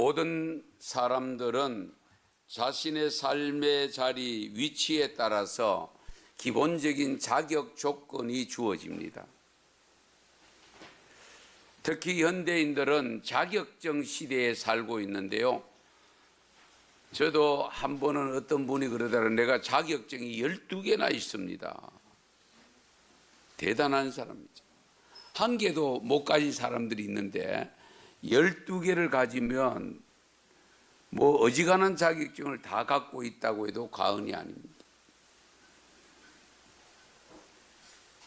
모든 사람들은 자신의 삶의 자리, 위치에 따라서 기본적인 자격 조건이 주어집니다. 특히 현대인들은 자격증 시대에 살고 있는데요. 저도 한 번은 어떤 분이 그러더라고요. 내가 자격증이 12개나 있습니다. 대단한 사람이죠. 한 개도 못 가진 사람들이 있는데 12개를 가지면 뭐 어지간한 자격증을 다 갖고 있다고 해도 과언이 아닙니다.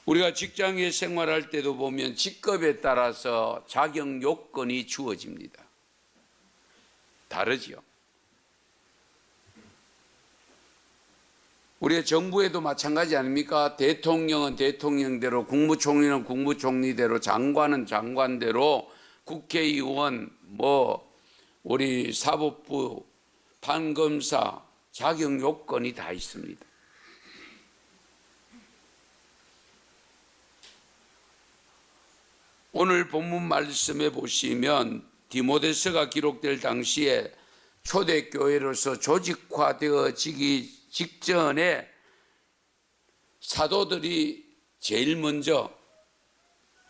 우리가 직장에 생활할 때도 보면 직급에 따라서 자격 요건이 주어집니다. 다르지요. 우리의 정부에도 마찬가지 아닙니까? 대통령은 대통령대로, 국무총리는 국무총리대로, 장관은 장관대로, 국회의원, 우리 사법부, 판검사 자격 요건이 다 있습니다. 오늘 본문 말씀에 보시면 디모데서가 기록될 당시에 초대교회로서 조직화되어지기 직전에 사도들이 제일 먼저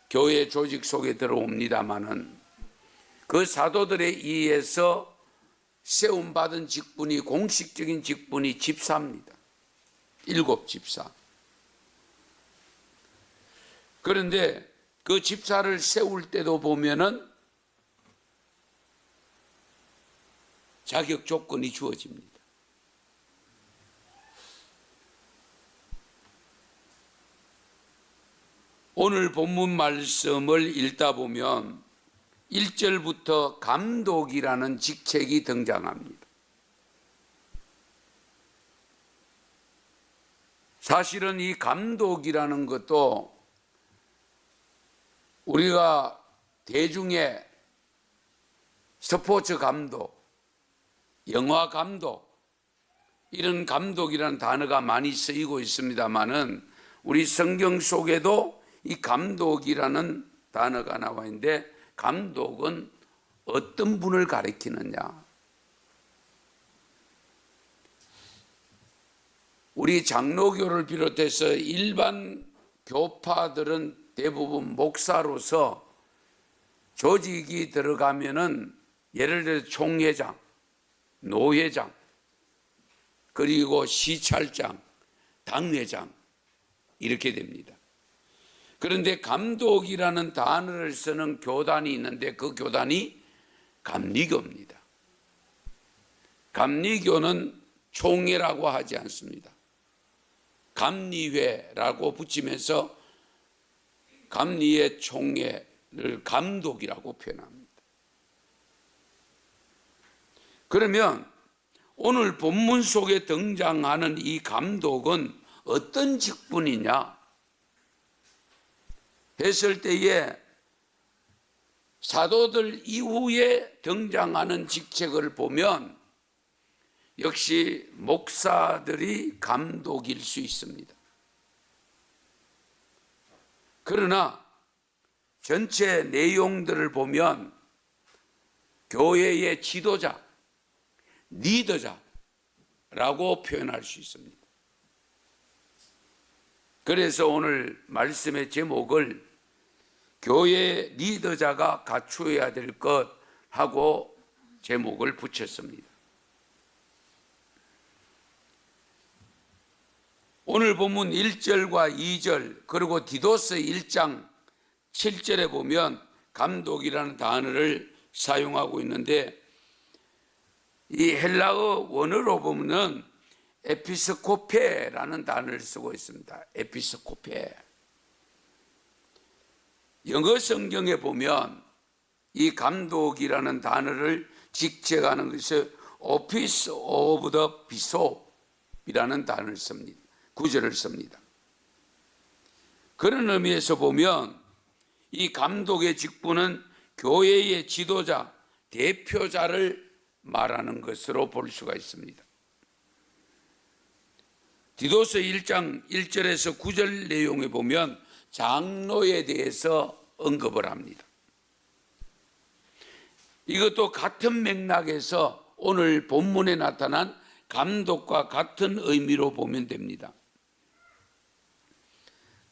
교회 조직 속에 들어옵니다마는 그 사도들에 의해서 세움받은 직분이, 공식적인 직분이 집사입니다. 7 집사. 그런데 그 집사를 세울 때도 보면은 자격 조건이 주어집니다. 오늘 본문 말씀을 읽다 보면 1절부터 감독이라는 직책이 등장합니다. 사실은 이 감독이라는 것도 우리가 대중의 스포츠 감독, 영화 감독, 이런 감독이라는 단어가 많이 쓰이고 있습니다만은 우리 성경 속에도 이 감독이라는 단어가 나와 있는데, 감독은 어떤 분을 가리키느냐? 우리 장로교를 비롯해서 일반 교파들은 대부분 목사로서 조직이 들어가면은 예를 들어 총회장, 노회장, 그리고 시찰장, 당회장 이렇게 됩니다. 그런데 감독이라는 단어를 쓰는 교단이 있는데 그 교단이 감리교입니다. 감리교는 총회라고 하지 않습니다. 감리회라고 붙이면서 감리의 총회를 감독이라고 표현합니다. 그러면 오늘 본문 속에 등장하는 이 감독은 어떤 직분이냐 했을 때에 사도들 이후에 등장하는 직책을 보면 역시 목사들이 감독일 수 있습니다. 그러나 전체 내용들을 보면 교회의 지도자, 리더자라고 표현할 수 있습니다. 그래서 오늘 말씀의 제목을 교회 리더자가 갖추어야 될 것 하고 제목을 붙였습니다. 오늘 본문 1절과 2절 그리고 디도서 1장 7절에 보면 감독이라는 단어를 사용하고 있는데, 이 헬라어 원어로 보면 에피스코페라는 단어를 쓰고 있습니다. 에피스코페. 영어 성경에 보면 이 감독이라는 단어를 직책하는 것이 Office of the Bishop이라는 단어를 씁니다. 구절을 씁니다. 그런 의미에서 보면 이 감독의 직분은 교회의 지도자, 대표자를 말하는 것으로 볼 수가 있습니다. 디도서 1장 1절에서 9절 내용에 보면 장로에 대해서 언급을 합니다. 이것도 같은 맥락에서 오늘 본문에 나타난 감독과 같은 의미로 보면 됩니다.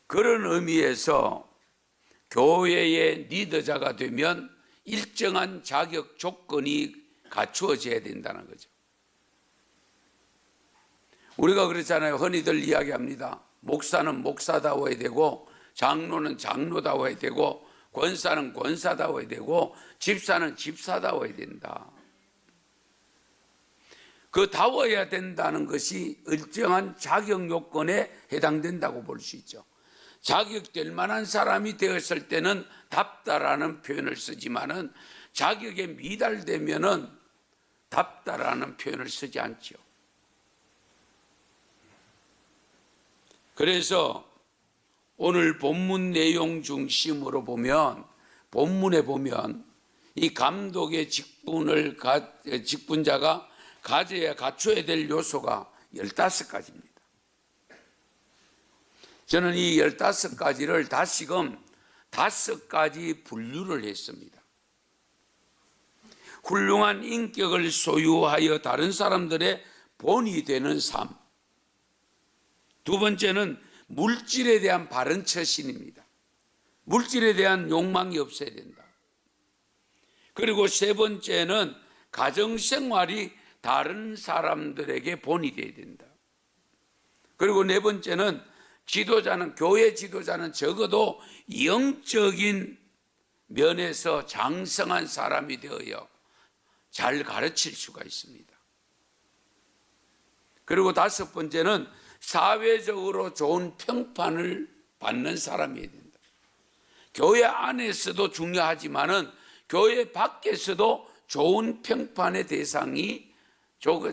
그런 의미에서 교회의 리더자가 되면 일정한 자격 조건이 갖추어져야 된다는 거죠. 우리가 그렇잖아요. 흔히들 이야기합니다. 목사는 목사다워야 되고, 장로는 장로다워야 되고, 권사는 권사다워야 되고, 집사는 집사다워야 된다. 그 다워야 된다는 것이 일정한 자격 요건에 해당된다고 볼 수 있죠. 자격될 만한 사람이 되었을 때는 답다라는 표현을 쓰지만은 자격에 미달되면은 답다라는 표현을 쓰지 않죠. 그래서 오늘 본문 내용 중심으로 보면, 본문에 보면 이 감독의 직분자가 갖춰야 될 요소가 15가지입니다. 저는 이 15가지를 다시금 5가지 분류를 했습니다. 훌륭한 인격을 소유하여 다른 사람들의 본이 되는 삶. 두 번째는 물질에 대한 바른 처신입니다. 물질에 대한 욕망이 없어야 된다. 그리고 세 번째는 가정생활이 다른 사람들에게 본이 되어야 된다. 그리고 네 번째는 교회 지도자는 적어도 영적인 면에서 장성한 사람이 되어야 잘 가르칠 수가 있습니다. 그리고 5번째는 사회적으로 좋은 평판을 받는 사람이어야 된다. 교회 안에서도 중요하지만은 교회 밖에서도 좋은 평판의 대상이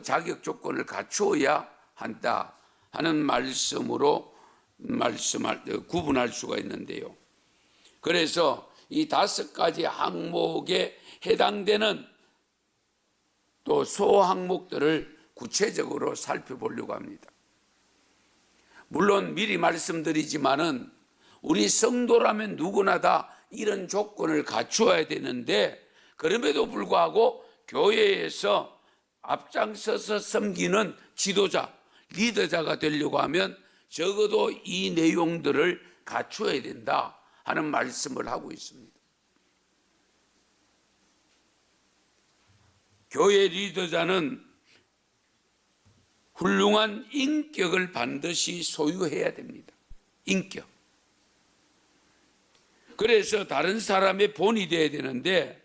자격 조건을 갖추어야 한다 하는 말씀으로 구분할 수가 있는데요. 그래서 이 5가지 항목에 해당되는 또 소항목들을 구체적으로 살펴보려고 합니다. 물론 미리 말씀드리지만은 우리 성도라면 누구나 다 이런 조건을 갖추어야 되는데, 그럼에도 불구하고 교회에서 앞장서서 섬기는 지도자, 리더자가 되려고 하면 적어도 이 내용들을 갖추어야 된다 하는 말씀을 하고 있습니다. 교회 리더자는 훌륭한 인격을 반드시 소유해야 됩니다. 인격. 그래서 다른 사람의 본이 되어야 되는데,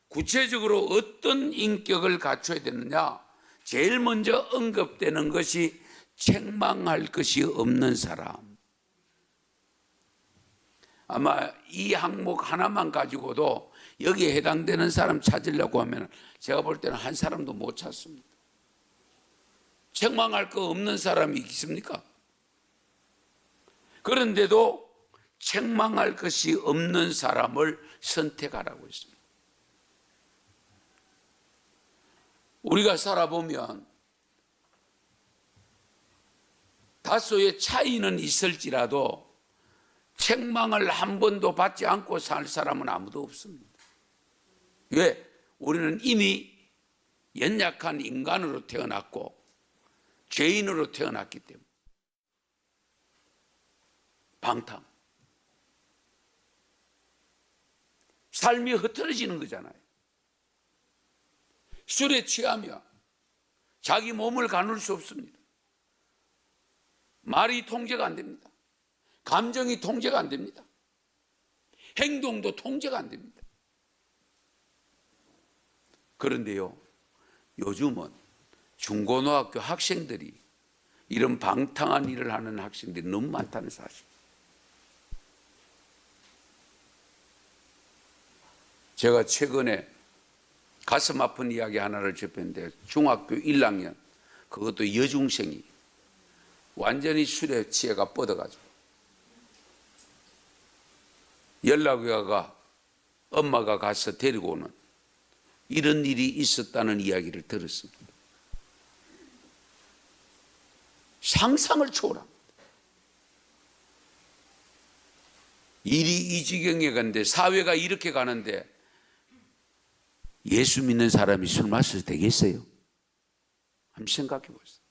구체적으로 어떤 인격을 갖춰야 되느냐? 제일 먼저 언급되는 것이 책망할 것이 없는 사람. 아마 이 항목 하나만 가지고도 여기에 해당되는 사람 찾으려고 하면 제가 볼 때는 한 사람도 못 찾습니다. 책망할 거 없는 사람이 있습니까? 그런데도 책망할 것이 없는 사람을 선택하라고 했습니다. 우리가 살아보면 다소의 차이는 있을지라도 책망을 한 번도 받지 않고 살 사람은 아무도 없습니다. 왜? 우리는 이미 연약한 인간으로 태어났고 죄인으로 태어났기 때문에. 방탕. 삶이 흐트러지는 거잖아요. 술에 취하며 자기 몸을 가눌 수 없습니다. 말이 통제가 안 됩니다. 감정이 통제가 안 됩니다. 행동도 통제가 안 됩니다. 그런데요, 요즘은 중고등학교 학생들이 이런 방탕한 일을 하는 학생들이 너무 많다는 사실. 제가 최근에 가슴 아픈 이야기 하나를 접했는데, 중학교 1학년, 그것도 여중생이 완전히 술에 취해가 뻗어가지고 연락이 와가 엄마가 가서 데리고 오는 이런 일이 있었다는 이야기를 들었습니다. 상상을 초월합니다. 일이 이 지경에 갔는데, 사회가 이렇게 가는데 예수 믿는 사람이 술 마셔도 되겠어요? 한번 생각해 보세요.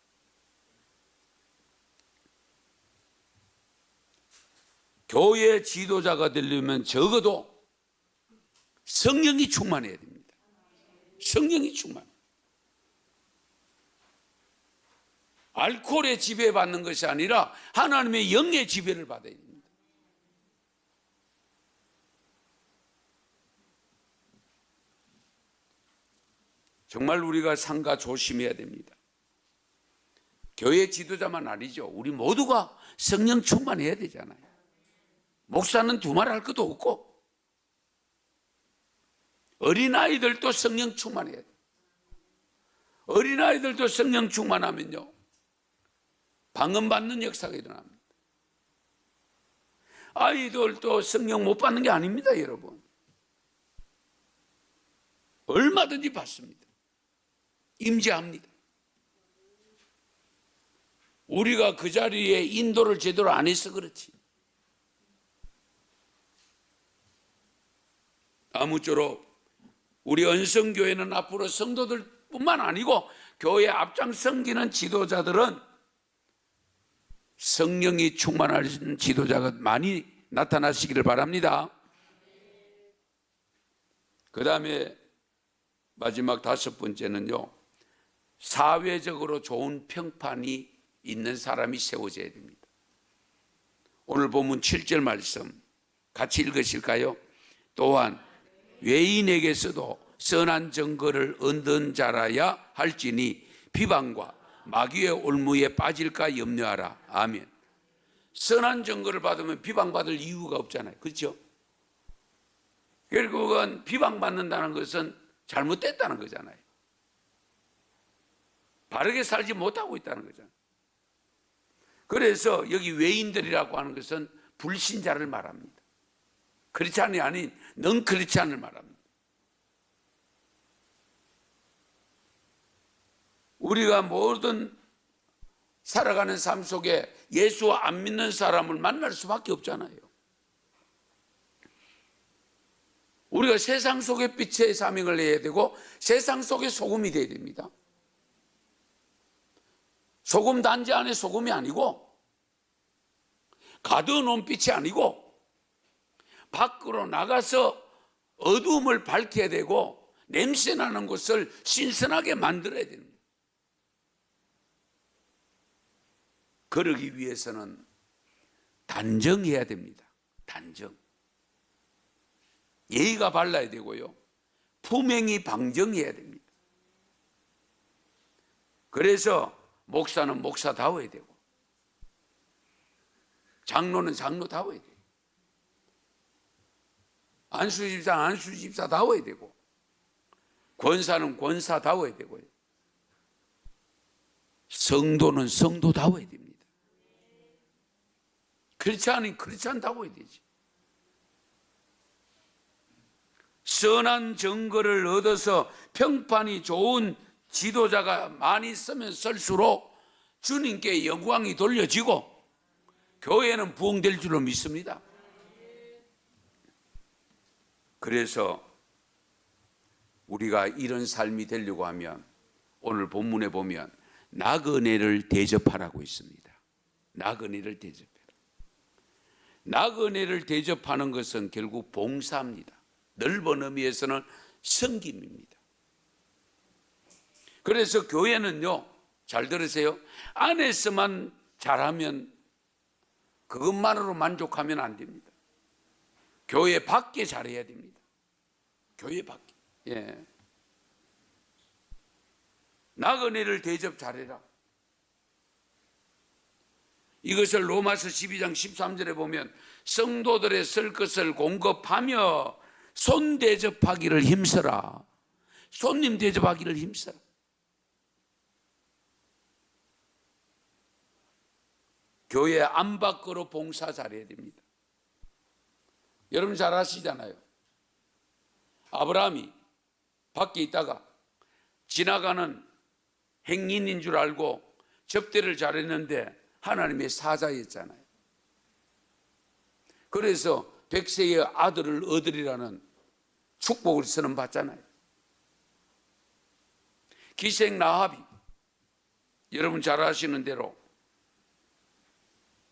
교회 지도자가 되려면 적어도 성령이 충만해야 됩니다. 성령이 충만. 알코올에 지배받는 것이 아니라 하나님의 영의 지배를 받아야 됩니다. 정말 우리가 삼가 조심해야 됩니다. 교회 지도자만 아니죠. 우리 모두가 성령 충만해야 되잖아요. 목사는 두말할 것도 없고 어린아이들도 성령 충만해야 돼요. 어린아이들도 성령 충만하면요 방언받는 역사가 일어납니다. 아이들도 성령 못 받는 게 아닙니다, 여러분. 얼마든지 받습니다. 임재합니다. 우리가 그 자리에 인도를 제대로 안 해서 그렇지. 아무쪼록 우리 언성교회는 앞으로 성도들뿐만 아니고 교회 앞장 섬기는 지도자들은 성령이 충만하신 지도자가 많이 나타나시기를 바랍니다. 그 다음에 마지막 5번째는요, 사회적으로 좋은 평판이 있는 사람이 세워져야 됩니다. 오늘 본문 7절 말씀 같이 읽으실까요? 또한 외인에게서도 선한 증거를 얻은 자라야 할지니 비방과 마귀의 올무에 빠질까 염려하라. 아멘. 선한 증거를 받으면 비방받을 이유가 없잖아요. 그렇죠? 결국은 비방받는다는 것은 잘못됐다는 거잖아요. 바르게 살지 못하고 있다는 거잖아요. 그래서 여기 외인들이라고 하는 것은 불신자를 말합니다. 크리스찬이 아닌 넌 크리스찬을 말합니다. 우리가 모든 살아가는 삶 속에 예수 안 믿는 사람을 만날 수밖에 없잖아요. 우리가 세상 속의 빛의 사명을 해야 되고 세상 속의 소금이 되어야 됩니다. 소금 단지 안에 소금이 아니고 가둬놓은 빛이 아니고 밖으로 나가서 어두움을 밝혀야 되고 냄새나는 곳을 신선하게 만들어야 됩니다. 그러기 위해서는 단정해야 됩니다. 단정. 예의가 발라야 되고요. 품행이 방정해야 됩니다. 그래서 목사는 목사다워야 되고 장로는 장로다워야 돼요. 안수집사는 안수집사다워야 되고 권사는 권사다워야 되고요. 성도는 성도다워야 됩니다. 크리스찬은 크리스찬다워야 되지. 선한 증거를 얻어서 평판이 좋은 지도자가 많이 있으면 쓸수록 주님께 영광이 돌려지고 교회는 부흥될 줄로 믿습니다. 그래서 우리가 이런 삶이 되려고 하면 오늘 본문에 보면 나그네를 대접하라고 있습니다. 나그네를 대접해라. 나그네를 대접하는 것은 결국 봉사입니다. 넓은 의미에서는 섬김입니다. 그래서 교회는요, 잘 들으세요. 안에서만 잘하면 그것만으로 만족하면 안 됩니다. 교회 밖에 잘해야 됩니다. 교회 밖에. 예. 나그네를 대접 잘해라. 이것을 로마서 12장 13절에 보면 성도들의 쓸 것을 공급하며 손 대접하기를 힘써라. 손님 대접하기를 힘써라. 교회 안 밖으로 봉사 잘해야 됩니다. 여러분 잘 아시잖아요. 아브라함이 밖에 있다가 지나가는 행인인 줄 알고 접대를 잘했는데 하나님의 사자였잖아요. 그래서 백세의 아들을 얻으리라는 축복을 선언받잖아요. 기생 라합이 여러분 잘 아시는 대로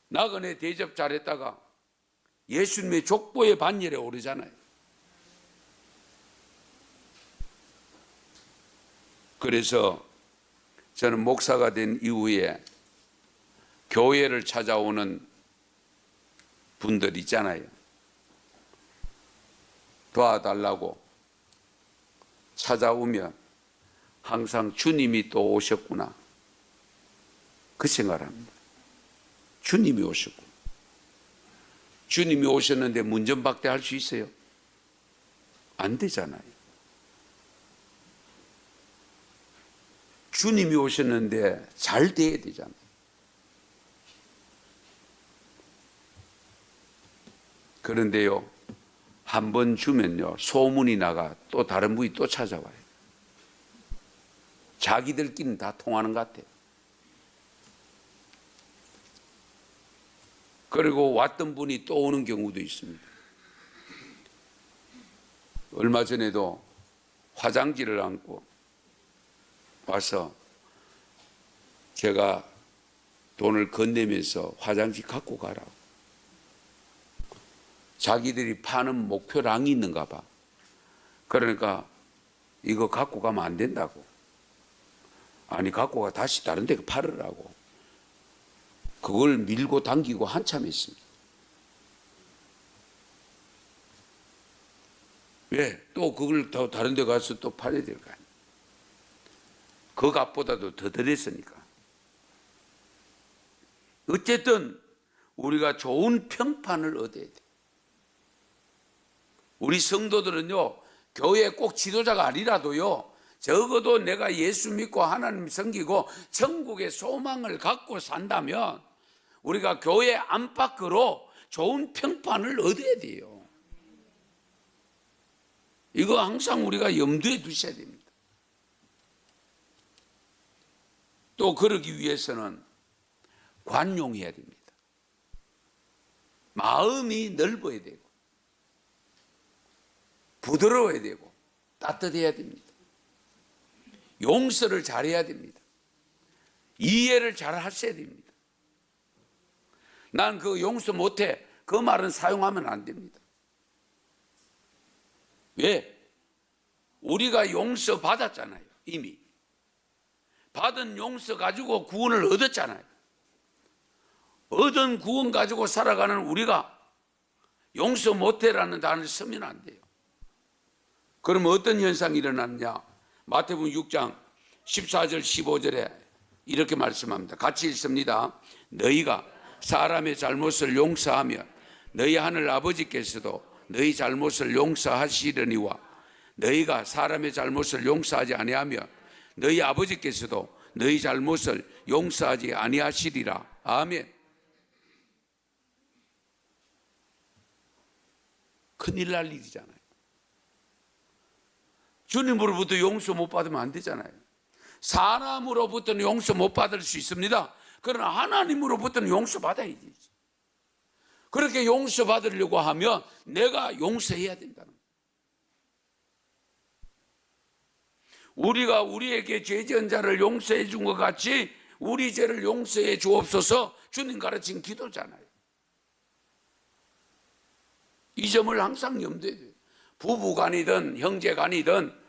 나그네 대접 잘했다가 예수님의 족보의 반열에 오르잖아요. 그래서 저는 목사가 된 이후에 교회를 찾아오는 분들 있잖아요. 도와달라고 찾아오면 항상 주님이 또 오셨구나 그 생각을 합니다. 주님이 오셨고, 주님이 오셨는데 문전박대 할 수 있어요? 안 되잖아요. 주님이 오셨는데 잘 돼야 되잖아요. 그런데요, 한 번 주면요 소문이 나가 또 다른 분이 또 찾아와요. 자기들끼리는 다 통하는 것 같아요. 그리고 왔던 분이 또 오는 경우도 있습니다. 얼마 전에도 화장지를 안고 와서 제가 돈을 건네면서 화장지 갖고 가라고. 자기들이 파는 목표량이 있는가 봐. 그러니까 이거 갖고 가면 안 된다고. 아니 갖고 가 다시 다른 데 팔으라고. 그걸 밀고 당기고 한참 했습니다. 왜? 또 그걸 더 다른 데 가서 또 팔아야 될 거 아니에요. 그 값보다도 더 들었으니까. 어쨌든 우리가 좋은 평판을 얻어야 돼. 우리 성도들은요, 교회 꼭 지도자가 아니라도요, 적어도 내가 예수 믿고 하나님 섬기고 천국의 소망을 갖고 산다면 우리가 교회 안팎으로 좋은 평판을 얻어야 돼요. 이거 항상 우리가 염두에 두셔야 됩니다. 또 그러기 위해서는 관용해야 됩니다. 마음이 넓어야 되고 부드러워야 되고 따뜻해야 됩니다. 용서를 잘해야 됩니다. 이해를 잘 하셔야 됩니다. 난 그 용서 못해, 그 말은 사용하면 안 됩니다. 왜? 우리가 용서 받았잖아요. 이미 받은 용서 가지고 구원을 얻었잖아요. 얻은 구원 가지고 살아가는 우리가 용서 못해라는 단어를 쓰면 안 돼요. 그러면 어떤 현상이 일어났냐? 마태복음 6장 14절 15절에 이렇게 말씀합니다. 같이 읽습니다. 너희가 사람의 잘못을 용서하면 너희 하늘 아버지께서도 너희 잘못을 용서하시려니와 너희가 사람의 잘못을 용서하지 아니하면 너희 아버지께서도 너희 잘못을 용서하지 아니하시리라. 아멘. 큰일 날 일이잖아요. 주님으로부터 용서 못 받으면 안 되잖아요. 사람으로부터는 용서 못 받을 수 있습니다. 그러나 하나님으로부터는 용서 받아야 되지. 그렇게 용서 받으려고 하면 내가 용서해야 된다는 거예요. 우리가 우리에게 죄 지은 자를 용서해 준 것 같이 우리 죄를 용서해 주옵소서 주님 가르친 기도잖아요. 이 점을 항상 염두에 둬요. 부부간이든 형제간이든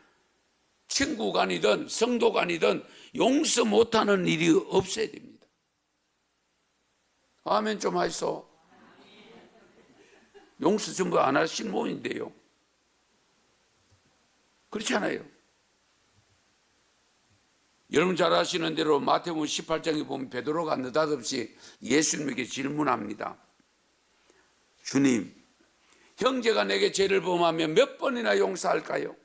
친구간이든 성도간이든 용서 못하는 일이 없어야 됩니다. 아멘 좀 하시소. 용서 전부 안 하신 모인데요. 그렇지 않아요? 여러분 잘 아시는 대로 마태복음 18장에 보면 베드로가 느닷없이 예수님에게 질문합니다. 주님, 형제가 내게 죄를 범하면 몇 번이나 용서할까요?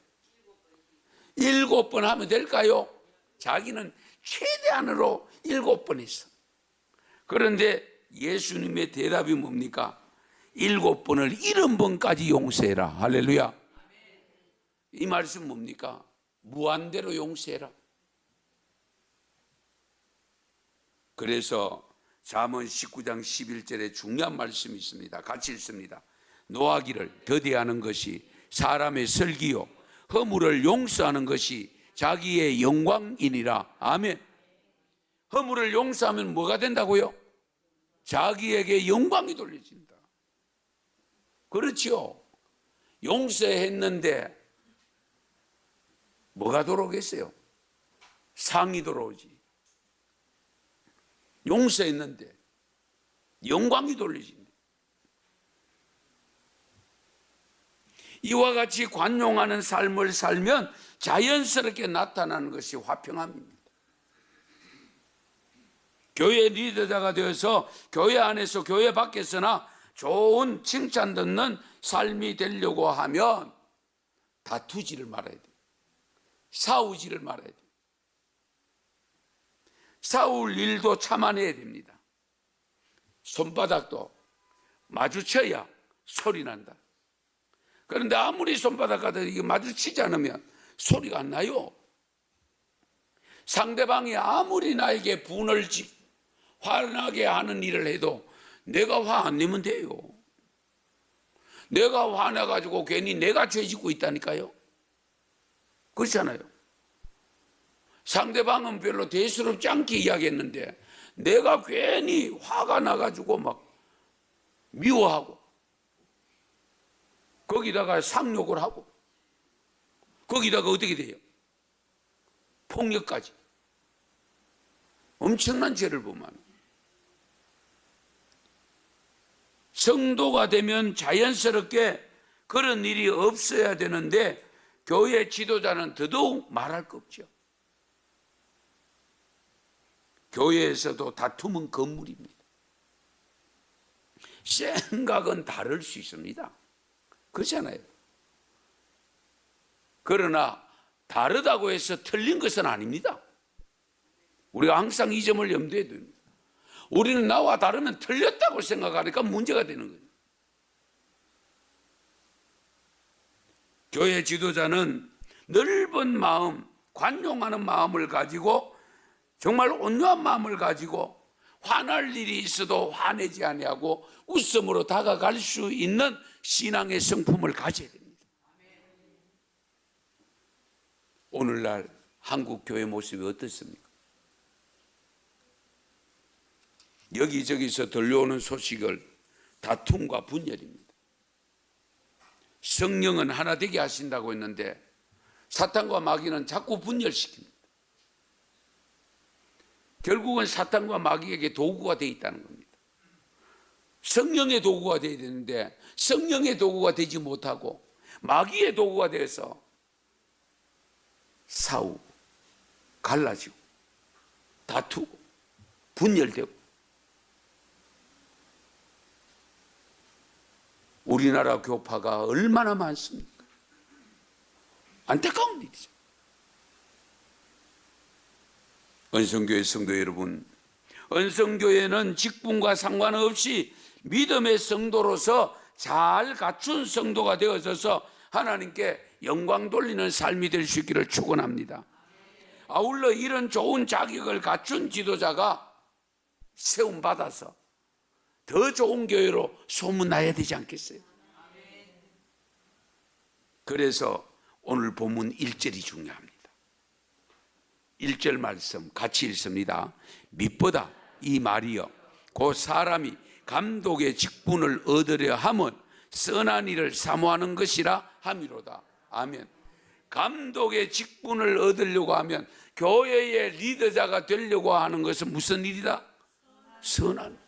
7번 하면 될까요? 자기는 최대한으로 7번 했어. 그런데 예수님의 대답이 뭡니까? 7번을 70번까지 용서해라. 할렐루야. 이 말씀 뭡니까? 무한대로 용서해라. 그래서 잠언 19장 11절에 중요한 말씀이 있습니다. 같이 읽습니다. 노하기를 더디하는 것이 사람의 설기요 허물을 용서하는 것이 자기의 영광이니라. 아멘. 허물을 용서하면 뭐가 된다고요? 자기에게 영광이 돌려진다. 그렇죠. 용서했는데 뭐가 돌아오겠어요? 상이 돌아오지. 용서했는데 영광이 돌려진다. 이와 같이 관용하는 삶을 살면 자연스럽게 나타나는 것이 화평함입니다. 교회 리더자가 되어서 교회 안에서 교회 밖에서나 좋은 칭찬 듣는 삶이 되려고 하면 다투지를 말아야 돼요. 싸우지를 말아야 돼요. 싸울 일도 참아내야 됩니다. 손바닥도 마주쳐야 소리 난다. 그런데 아무리 손바닥과 이게 마주치지 않으면 소리가 안 나요. 상대방이 아무리 나에게 분을 화나게 하는 일을 해도 내가 화 안 내면 돼요. 내가 화나가지고 괜히 내가 죄 짓고 있다니까요. 그렇잖아요. 상대방은 별로 대수롭지 않게 이야기했는데 내가 괜히 화가 나가지고 막 미워하고 거기다가 상욕을 하고 거기다가 어떻게 돼요? 폭력까지. 엄청난 죄를 범하는. 성도가 되면 자연스럽게 그런 일이 없어야 되는데 교회 지도자는 더더욱 말할 거 없죠. 교회에서도 다툼은 건물입니다. 생각은 다를 수 있습니다. 그렇잖아요. 그러나 다르다고 해서 틀린 것은 아닙니다. 우리가 항상 이 점을 염두에 둡니다. 우리는 나와 다르면 틀렸다고 생각하니까 문제가 되는 거예요. 교회 지도자는 넓은 마음, 관용하는 마음을 가지고 정말 온유한 마음을 가지고 화날 일이 있어도 화내지 아니하고 웃음으로 다가갈 수 있는 신앙의 성품을 가져야 됩니다. 오늘날 한국 교회 모습이 어떻습니까? 여기저기서 들려오는 소식을 다툼과 분열입니다. 성령은 하나 되게 하신다고 했는데 사탄과 마귀는 자꾸 분열시킵니다. 결국은 사탄과 마귀에게 도구가 되어 있다는 겁니다. 성령의 도구가 되어야 되는데 성령의 도구가 되지 못하고 마귀의 도구가 되어서 싸우고 갈라지고 다투고 분열되고. 우리나라 교파가 얼마나 많습니까? 안타까운 일이죠. 은성교회 성도 여러분, 은성교회는 직분과 상관없이 믿음의 성도로서 잘 갖춘 성도가 되어져서 하나님께 영광 돌리는 삶이 될 수 있기를 축원합니다. 아울러 이런 좋은 자격을 갖춘 지도자가 세움받아서 더 좋은 교회로 소문나야 되지 않겠어요? 그래서 오늘 본문 1절이 중요합니다. 1절 말씀 같이 읽습니다. 밑보다 이 말이여 곧 사람이 감독의 직분을 얻으려 함은 선한 일을 사모하는 것이라 함이로다. 아멘. 감독의 직분을 얻으려고 하면 교회의 리더자가 되려고 하는 것은 무슨 일이다? 선한.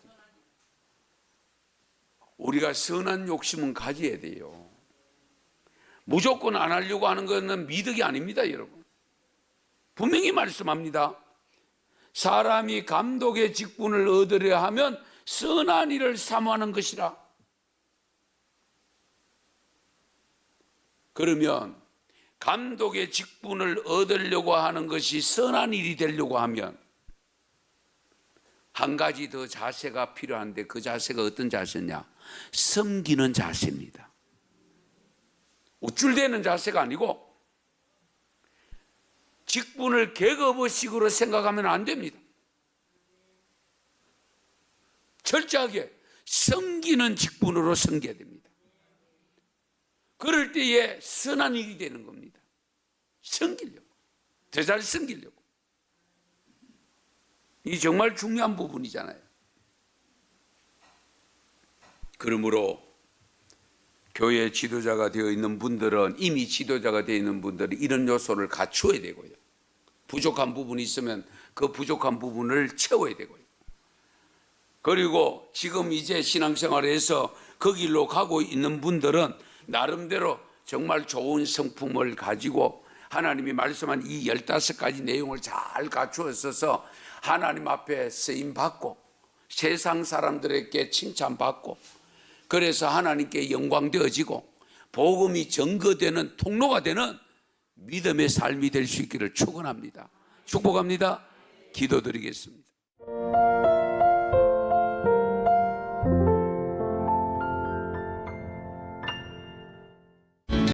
우리가 선한 욕심은 가져야 돼요. 무조건 안 하려고 하는 것은 미덕이 아닙니다, 여러분. 분명히 말씀합니다. 사람이 감독의 직분을 얻으려 하면 선한 일을 사모하는 것이라. 그러면 감독의 직분을 얻으려고 하는 것이 선한 일이 되려고 하면 한 가지 더 자세가 필요한데 그 자세가 어떤 자세냐? 섬기는 자세입니다. 우쭐대는 자세가 아니고 직분을 계급의식으로 생각하면 안 됩니다. 철저하게 섬기는 직분으로 섬겨야 됩니다. 그럴 때에 선한 일이 되는 겁니다. 섬기려고. 더 잘 섬기려고. 이 정말 중요한 부분이잖아요. 그러므로 교회 지도자가 되어 있는 분들은, 이미 지도자가 되어 있는 분들은 이런 요소를 갖추어야 되고요. 부족한 부분이 있으면 그 부족한 부분을 채워야 되고요. 그리고 지금 이제 신앙생활에서 그 길로 가고 있는 분들은 나름대로 정말 좋은 성품을 가지고 하나님이 말씀한 이 15가지 내용을 잘 갖추어서 하나님 앞에 쓰임받고 세상 사람들에게 칭찬받고, 그래서 하나님께 영광되어지고 복음이 증거되는 통로가 되는 믿음의 삶이 될 수 있기를 축원합니다. 축복합니다. 기도드리겠습니다.